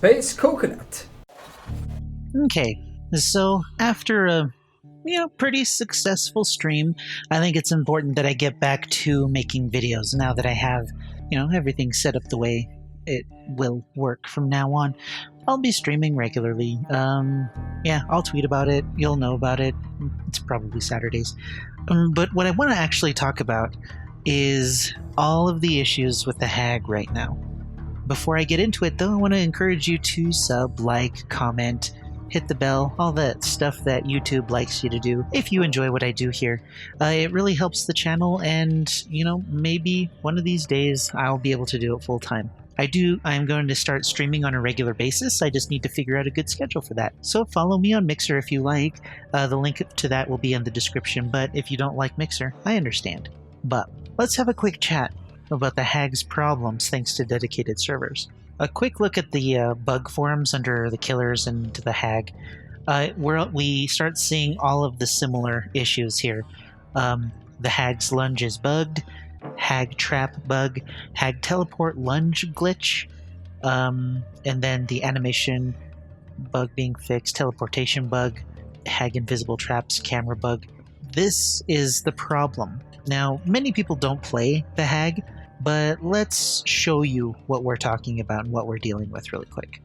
Space Coconut. Okay, so after a pretty successful stream, I think it's important that I get back to making videos now that I have, everything set up the way it will work from now on. I'll be streaming regularly. I'll tweet about it. You'll know about it. It's probably Saturdays. But what I want to actually talk about is all of the issues with the hag right now. Before I get into it, though, I want to encourage you to sub, like, comment, hit the bell, all that stuff that YouTube likes you to do if you enjoy what I do here. It really helps the channel, and, maybe one of these days I'll be able to do it full time. I'm going to start streaming on a regular basis. I just need to figure out a good schedule for that. So follow me on Mixer if you like. The link to that will be in the description, but if you don't like Mixer, I understand. But let's have a quick chat about the hag's problems thanks to dedicated servers. A quick look at the bug forums under the killers and the hag, where we start seeing all of the similar issues here. The hag's lunge is bugged, hag trap bug, hag teleport lunge glitch, and then the animation bug being fixed, teleportation bug, hag invisible traps, camera bug. This is the problem. Now, many people don't play the hag, but let's show you what we're talking about and what we're dealing with really quick.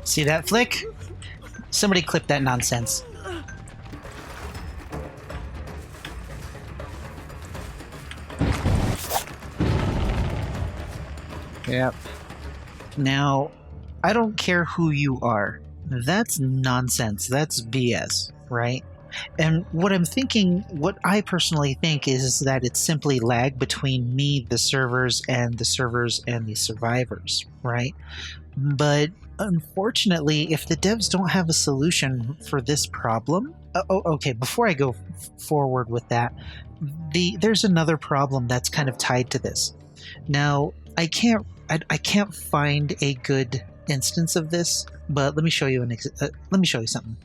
See that flick? Somebody clip that nonsense. Yep. Now, I don't care who you are. That's nonsense. That's BS, right? And what I personally think is that it's simply lag between me, the servers, and the survivors, right? But unfortunately, if the devs don't have a solution for this problem... okay, before I go forward with that, there's another problem that's kind of tied to this. Now, I can't find a good instance of this, but let me show you something.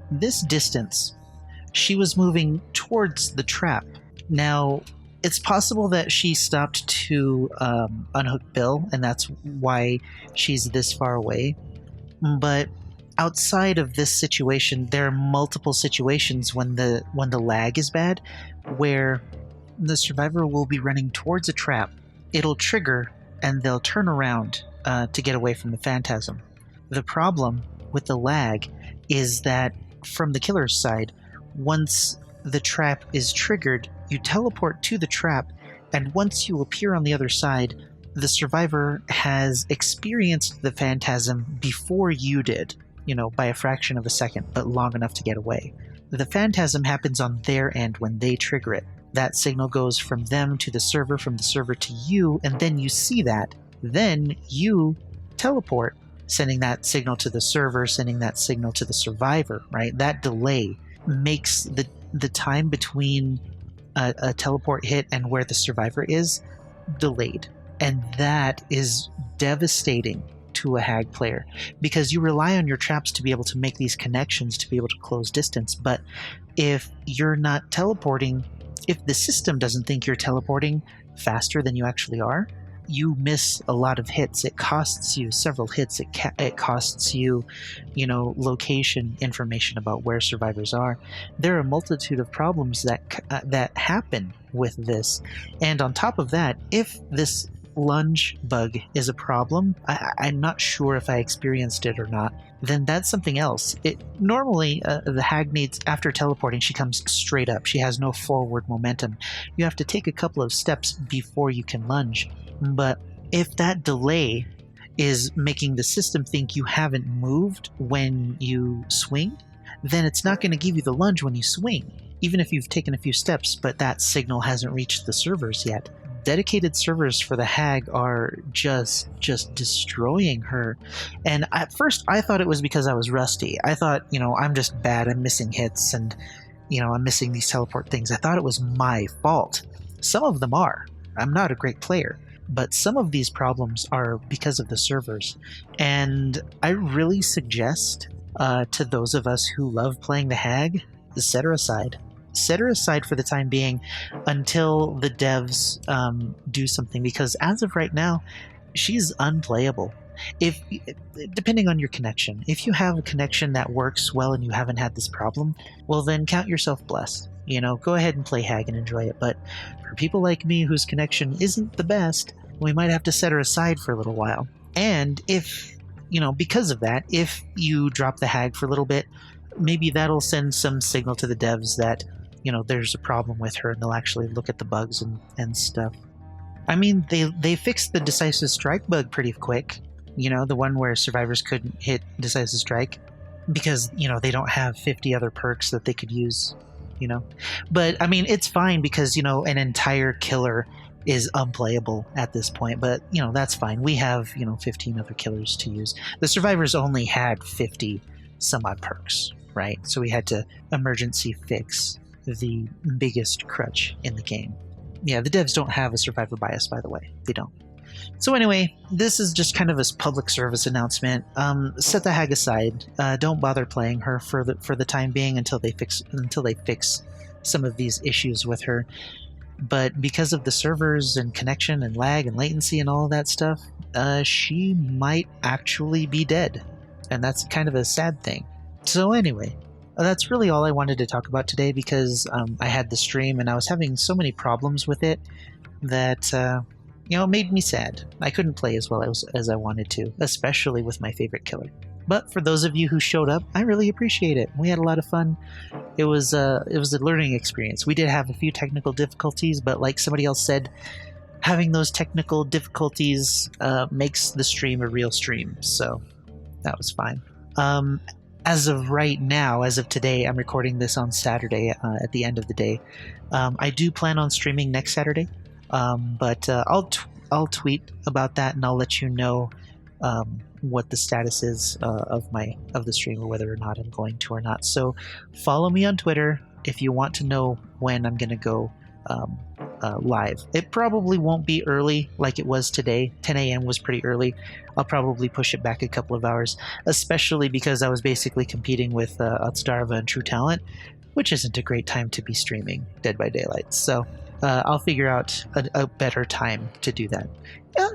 This distance, she was moving towards the trap. Now, it's possible that she stopped to unhook Bill, and that's why she's this far away. But outside of this situation, there are multiple situations when the lag is bad, where the survivor will be running towards a trap. It'll trigger, and they'll turn around to get away from the phantasm. The problem with the lag is that from the killer's side, once the trap is triggered, you teleport to the trap, and once you appear on the other side, the survivor has experienced the phantasm before you did, by a fraction of a second, but long enough to get away. The phantasm happens on their end when they trigger it. That signal goes from them to the server, from the server to you, and then you see that. Then you teleport, sending that signal to the server, sending that signal to the survivor, right? That delay makes the time between a teleport hit and where the survivor is delayed. And that is devastating to a hag player, because you rely on your traps to be able to make these connections, to be able to close distance. But if you're not teleporting, if the system doesn't think you're teleporting faster than you actually are, you miss a lot of hits. It costs you several hits. It costs you, location information about where survivors are. There are a multitude of problems that happen with this. And on top of that, if this lunge bug is a problem, I'm not sure if I experienced it or not, then that's something else. Normally, the hag needs, after teleporting, she comes straight up. She has no forward momentum. You have to take a couple of steps before you can lunge. But if that delay is making the system think you haven't moved when you swing, then it's not going to give you the lunge when you swing, even if you've taken a few steps, but that signal hasn't reached the servers yet. Dedicated servers for the hag are just destroying her. And at first I thought it was because I was rusty. I thought, I'm just bad, I'm missing hits, and I'm missing these teleport things. I thought it was my fault. Some of them are. I'm not a great player. but some of these problems are because of the servers. And I really suggest to those of us who love playing the Hag, set her aside. Set her aside for the time being until the devs do something, because as of right now, she's unplayable. If depending on your connection, if you have a connection that works well and you haven't had this problem, well then count yourself blessed. Go ahead and play Hag and enjoy it. But for people like me whose connection isn't the best, we might have to set her aside for a little while. And if, because of that, if you drop the Hag for a little bit, maybe that'll send some signal to the devs that, there's a problem with her, and they'll actually look at the bugs and stuff. I mean, they fixed the Decisive Strike bug pretty quick. The one where survivors couldn't hit Decisive Strike because, they don't have 50 other perks that they could use, But, I mean, it's fine because, an entire killer is unplayable at this point. But, that's fine. We have, 15 other killers to use. The survivors only had 50 some odd perks, right? So we had to emergency fix the biggest crutch in the game. Yeah, the devs don't have a survivor bias, by the way. They don't. So anyway, this is just kind of a public service announcement. Set the Hag aside. Don't bother playing her for the time being until they fix some of these issues with her. But because of the servers and connection and lag and latency and all of that stuff, she might actually be dead, and that's kind of a sad thing. So anyway, that's really all I wanted to talk about today, because I had the stream and I was having so many problems with it that made me sad. I couldn't play as well as I wanted to, especially with my favorite killer. But for those of you who showed up, I really appreciate it. We had a lot of fun. It was a learning experience. We did have a few technical difficulties, but like somebody else said, having those technical difficulties makes the stream a real stream. So that was fine. As of right now, as of today, I'm recording this on Saturday at the end of the day. I do plan on streaming next Saturday, but I'll tweet about that and I'll let you know what the status is of the stream, or whether or not I'm going to or not. So follow me on Twitter if you want to know when I'm going to go live. It probably won't be early like it was today. 10 a.m. was pretty early. I'll probably push it back a couple of hours, especially because I was basically competing with Otstarva and True Talent, which isn't a great time to be streaming Dead by Daylight. So I'll figure out a better time to do that.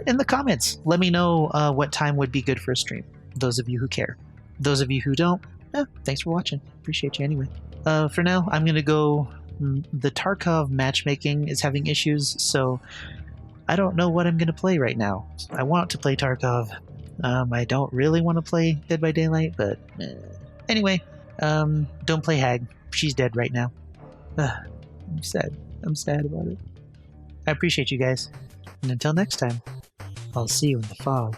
In the comments, let me know what time would be good for a stream. Those of you who care. Those of you who don't, thanks for watching. Appreciate you anyway. For now, I'm going to go. The Tarkov matchmaking is having issues, so I don't know what I'm going to play right now. I want to play Tarkov. I don't really want to play Dead by Daylight, but anyway, don't play Hag. She's dead right now. I'm sad. I'm sad about it. I appreciate you guys. And until next time, I'll see you in the fog.